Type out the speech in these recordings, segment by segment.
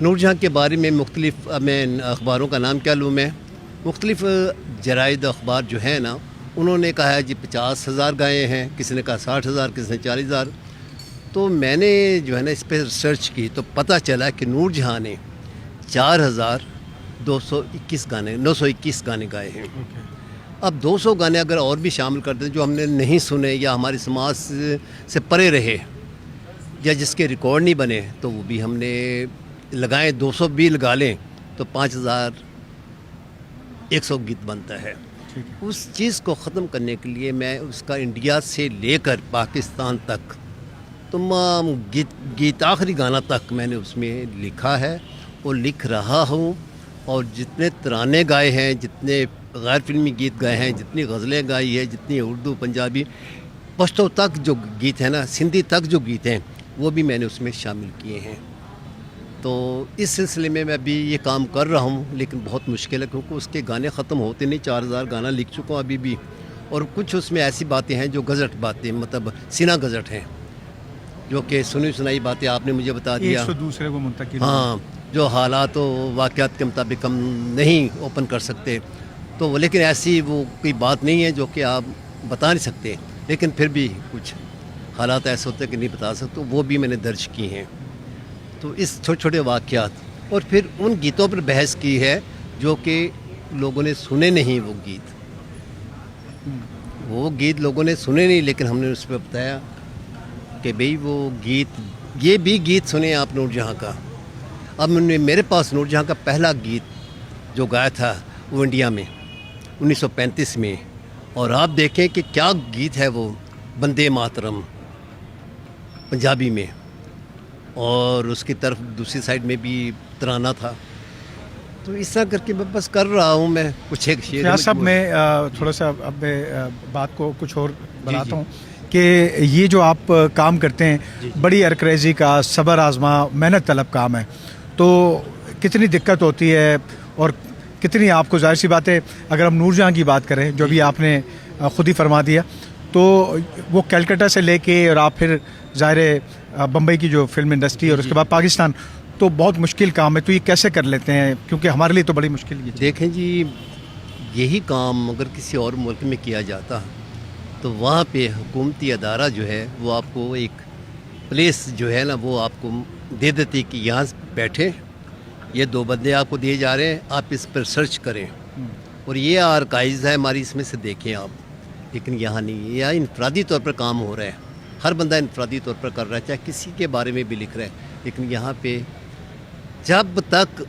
نور جہاں کے بارے میں مختلف میں اخباروں کا نام کیا لوں میں، مختلف جرائد اخبار جو ہیں نا، انہوں نے کہا ہے جی 50,000 گائے ہیں، کسی نے کہا 60,000، کسی نے 40,000. تو میں نے جو ہے نا اس پہ ریسرچ کی تو پتہ چلا کہ نور جہاں نے 4,221 گانے 921 گانے گائے ہیں. اب 200 گانے اگر اور بھی شامل کر دیں جو ہم نے نہیں سنے یا ہمارے سماج سے پرے رہے یا جس کے ریکارڈ نہیں بنے تو وہ بھی ہم نے لگائیں، 200 بھی لگا لیں تو 5,100 گیت بنتا ہے. اس چیز کو ختم کرنے کے لیے میں اس کا انڈیا سے لے کر پاکستان تک تمام گیت آخری گانا تک میں نے اس میں لکھا ہے اور لکھ رہا ہوں. اور جتنے ترانے گائے ہیں، جتنے غیر فلمی گیت گائے ہیں، جتنی غزلیں گائی ہیں، جتنی اردو، پنجابی، پشتو تک جو گیت ہیں نا، سندھی تک جو گیت ہیں، وہ بھی میں نے اس میں شامل کیے ہیں. تو اس سلسلے میں ابھی یہ کام کر رہا ہوں، لیکن بہت مشکل ہے کیونکہ اس کے گانے ختم ہوتے نہیں. 4,000 گانا لکھ چکا ہوں ابھی بھی، اور کچھ اس میں ایسی باتیں ہیں جو گزٹ باتیں، مطلب سینہ گزٹ ہیں، جو کہ سنی سنائی باتیں آپ نے مجھے بتا دیا، ایک سے دوسرے کو منتقل. ہاں، جو حالات و واقعات کے مطابق ہم نہیں اوپن کر سکتے. تو لیکن ایسی وہ کوئی بات نہیں ہے جو کہ آپ بتا نہیں سکتے، لیکن پھر بھی کچھ حالات ایسے ہوتے ہیں کہ نہیں بتا سکتے، وہ بھی میں نے درج کی ہیں. تو اس چھوٹے چھوٹے واقعات، اور پھر ان گیتوں پر بحث کی ہے جو کہ لوگوں نے سنے نہیں. وہ گیت لوگوں نے سنے نہیں، لیکن ہم نے اس پہ بتایا کہ بھئی وہ گیت، یہ بھی گیت سنے آپ نور جہاں کا. اب میرے پاس نور جہاں کا پہلا گیت جو گایا تھا وہ انڈیا میں 1935 میں، اور آپ دیکھیں کہ کیا گیت ہے وہ، بندے ماترم پنجابی میں، اور اس کی طرف دوسری سائڈ میں بھی ترانہ تھا. تو اس طرح کر کے میں بس کر رہا ہوں. میں کچھ ایک شعر فیاض صاحب، میں تھوڑا سا اب بات کو کچھ اور بناتا ہوں کہ یہ جو آپ کام کرتے ہیں بڑی ارکریزی کا، صبر آزما، محنت طلب کام ہے. تو کتنی دقت ہوتی ہے اور کتنی آپ کو، ظاہر سی بات ہے اگر ہم نور جہاں کی بات کریں جو بھی آپ نے خود ہی فرما دیا، تو وہ کلکتہ سے لے کے اور آپ پھر ظاہر بمبئی کی جو فلم انڈسٹری اور اس کے بعد پاکستان، تو بہت مشکل کام ہے. تو یہ کیسے کر لیتے ہیں؟ کیونکہ ہمارے لیے تو بڑی مشکل ہے. دیکھیں جی، یہی کام اگر کسی اور ملک میں کیا جاتا تو وہاں پہ حکومتی ادارہ جو ہے وہ آپ کو ایک پلیس جو ہے نا وہ آپ کو دے دیتی کہ یہاں بیٹھے، یہ 2 بندے آپ کو دیے جا رہے ہیں، آپ اس پر سرچ کریں، اور یہ آرکائیوز ہے ہماری، اس میں سے دیکھیں آپ. لیکن یہاں نہیں، یہاں انفرادی طور پر کام ہو رہا ہے، ہر بندہ انفرادی طور پر کر رہا ہے، چاہے کسی کے بارے میں بھی لکھ رہا ہے. لیکن یہاں پہ جب تک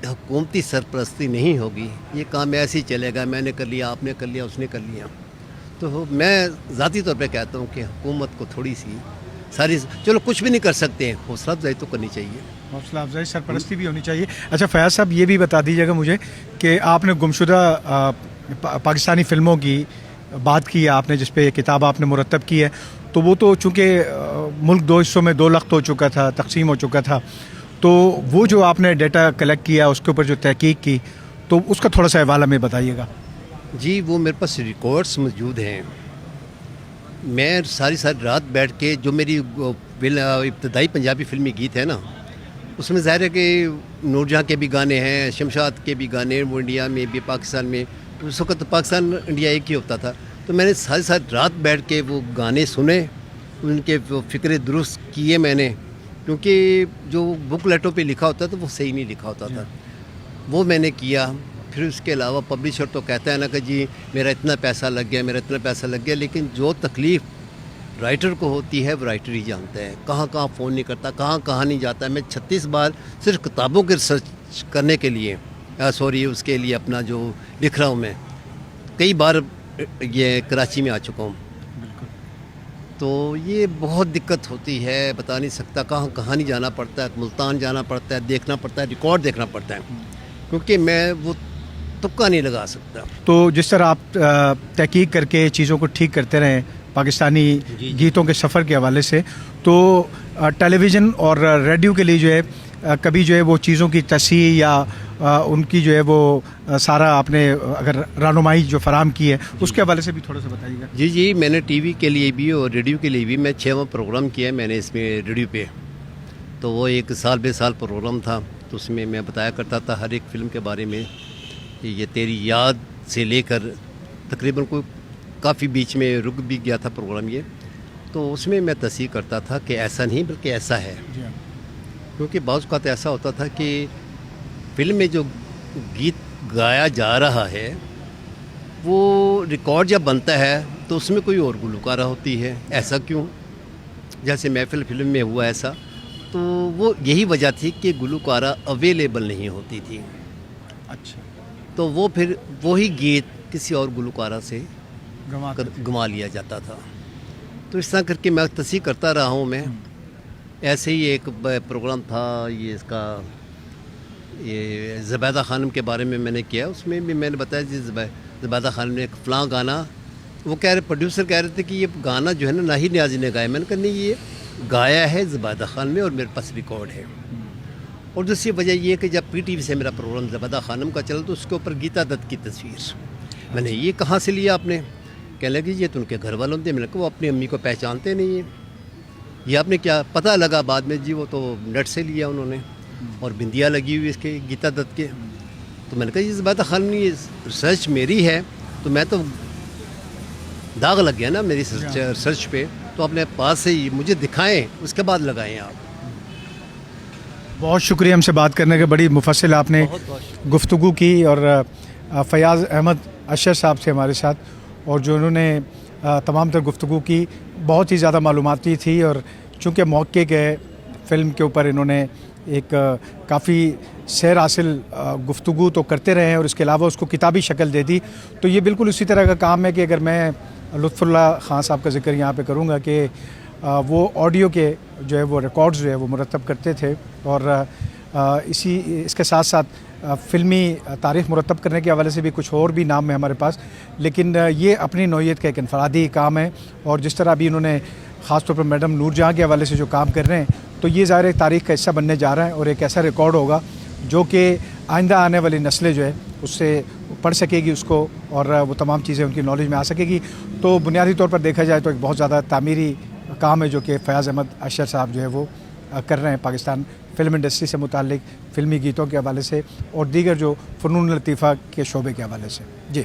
حکومتی سرپرستی نہیں ہوگی یہ کام ایسے ہی چلے گا، میں نے کر لیا، آپ نے کر لیا، اس نے کر لیا. تو میں ذاتی طور پہ کہتا ہوں کہ حکومت کو تھوڑی سی ساری، چلو کچھ بھی نہیں کر سکتے ہیں، حوصلہ افزائی تو کرنی چاہیے، حوصلہ افزائی، سرپرستی بھی ہونی چاہیے. اچھا فیاض صاحب، یہ بھی بتا دیجیے گا مجھے کہ آپ نے گمشدہ پاکستانی فلموں کی بات کی ہے آپ نے، جس پہ یہ کتاب آپ نے مرتب کی ہے، تو وہ تو چونکہ ملک 2 حصوں میں 2 لخت ہو چکا تھا، تقسیم ہو چکا تھا، تو وہ جو آپ نے ڈیٹا کلیکٹ کیا، اس کے اوپر جو تحقیق کی، تو اس کا تھوڑا سا حوالہ میں بتائیے گا. جی وہ میرے پاس ریکارڈز موجود ہیں. میں ساری رات بیٹھ کے جو میری ابتدائی پنجابی فلمی گیت ہے نا، اس میں ظاہر ہے کہ نور جہاں کے بھی گانے ہیں، شمشاد کے بھی گانے، وہ انڈیا میں بھی، پاکستان میں، اس وقت پاکستان انڈیا ایک ہی ہوتا تھا. تو میں نے ساری رات بیٹھ کے وہ گانے سنے، ان کے وہ فکرے درست کیے میں نے، کیونکہ جو بک لیٹوں پہ لکھا ہوتا تھا وہ صحیح نہیں لکھا ہوتا تھا، وہ میں نے کیا. پھر اس کے علاوہ پبلشر تو کہتا ہے نا کہ جی میرا اتنا پیسہ لگ گیا، میرا اتنا پیسہ لگ گیا، لیکن جو تکلیف رائٹر کو ہوتی ہے وہ رائٹر ہی جانتا ہے. کہاں کہاں فون نہیں کرتا، کہاں نہیں جاتا. میں 36 بار صرف کتابوں کے ریسرچ کرنے کے لیے، اس کے لیے اپنا جو لکھ رہا ہوں، میں کئی بار یہ کراچی میں آ چکا ہوں. تو یہ بہت دقت ہوتی ہے، بتا نہیں سکتا، کہاں نہیں جانا پڑتا ہے، ملتان جانا پڑتا ہے، دیکھنا پڑتا ہے، ریکارڈ دیکھنا پڑتا ہے، کیونکہ میں وہ تکا نہیں لگا سکتا. تو جس طرح آپ تحقیق کر کے چیزوں کو ٹھیک کرتے رہیں پاکستانی گیتوں کے سفر کے حوالے سے، تو ٹیلی ویژن اور ریڈیو کے لیے جو ہے کبھی جو ہے وہ چیزوں کی تصحیح یا ان کی جو ہے وہ سارا آپ نے اگر رہنمائی جو فراہم کی ہے اس کے حوالے سے بھی تھوڑا سا بتائیے گا. جی میں نے ٹی وی کے لیے بھی اور ریڈیو کے لیے بھی میں 6واں پروگرام کیا ہے میں نے اس میں ریڈیو پہ. تو وہ ایک سال بے سال پروگرام تھا، تو اس میں میں بتایا کرتا تھا ہر ایک فلم کے بارے میں، کہ یہ تیری یاد سے لے کر تقریباً کوئی کافی بیچ میں رک بھی گیا تھا پروگرام یہ، تو اس میں تصحیح کرتا تھا کہ ایسا نہیں بلکہ ایسا ہے، جی ہاں، کیونکہ بعض اوقات ایسا ہوتا تھا کہ فلم میں جو گیت گایا جا رہا ہے وہ ریکارڈ جب بنتا ہے تو اس میں کوئی اور گلوکارہ ہوتی ہے، ایسا کیوں؟ جیسے محفل فلم میں ہوا ایسا، تو وہ یہی وجہ تھی کہ گلوکارہ اویلیبل نہیں ہوتی تھی، اچھا، تو وہ پھر وہی گیت کسی اور گلوکارہ سے گنواتے تھے۔ گنوا لیا جاتا تھا۔ تو اس طرح کر کے میں تصحیح کرتا رہا ہوں میں۔ ایسے ہی ایک پروگرام تھا یہ اس کا، یہ زبیدہ خانم کے بارے میں نے کیا، اس میں بھی میں نے بتایا جی زبیدہ خانم نے ایک فلاں گانا، وہ کہہ رہے پروڈیوسر کہہ رہے تھے کہ یہ گانا جو ہے نا ناہید نیازی نے گایا، میں نے کہا نہیں یہ گایا ہے زبیدہ خانم نے اور میرے پاس ریکارڈ ہے۔ اور دوسری وجہ یہ کہ جب پی ٹی وی سے میرا پروگرام زبیدہ خانم کا چلا تو اس کے اوپر گیتا دت کی تصویر، میں نے یہ کہاں سے لیا آپ نے؟ کہنے لگی یہ تو ان کے گھر والوں نے، میں نے کہا وہ اپنی امی کو پہچانتے نہیں ہیں، یہ آپ نے کیا پتہ لگا بعد میں جی وہ تو نیٹ سے لیا انہوں نے، اور بندیا لگی ہوئی اس کے گیتا دت کے۔ تو میں نے کہا یہ زبیدہ خانم یہ ریسرچ میری ہے، تو میں تو داغ لگ گیا نا میری ریسرچ پہ، تو اپنے پاس سے ہی مجھے دکھائیں اس کے بعد لگائیں آپ۔ بہت شکریہ ہم سے بات کرنے کے، بڑی مفصل آپ نے گفتگو کی، اور فیاض احمد اشر صاحب تھے ہمارے ساتھ، اور جو انہوں نے تمام تر گفتگو کی بہت ہی زیادہ معلوماتی تھی، اور چونکہ موقع کے فلم کے اوپر انہوں نے ایک کافی سیر حاصل گفتگو تو کرتے رہے ہیں، اور اس کے علاوہ اس کو کتابی شکل دے دی، تو یہ بالکل اسی طرح کا کام ہے کہ اگر میں لطف اللہ خان صاحب کا ذکر یہاں پہ کروں گا کہ وہ آڈیو کے جو ہے وہ ریکارڈز جو ہے وہ مرتب کرتے تھے، اور اس کے ساتھ ساتھ فلمی تاریخ مرتب کرنے کے حوالے سے بھی کچھ اور بھی نام ہے ہمارے پاس، لیکن یہ اپنی نوعیت کا ایک انفرادی کام ہے، اور جس طرح ابھی انہوں نے خاص طور پر میڈم نور جہاں کے حوالے سے جو کام کر رہے ہیں، تو یہ ظاہر ایک تاریخ کا حصہ بننے جا رہا ہے، اور ایک ایسا ریکارڈ ہوگا جو کہ آئندہ آنے والی نسلیں جو ہے اس سے پڑھ سکے گی اس کو، اور وہ تمام چیزیں ان کی نالج میں آ سکے گی۔ تو بنیادی طور پر دیکھا جائے تو ایک بہت زیادہ تعمیری کام ہے جو کہ فیاض احمد اشر صاحب جو ہے وہ کر رہے ہیں پاکستان فلم انڈسٹری سے متعلق فلمی گیتوں کے حوالے سے اور دیگر جو فنون لطیفہ کے شعبے کے حوالے سے۔ جی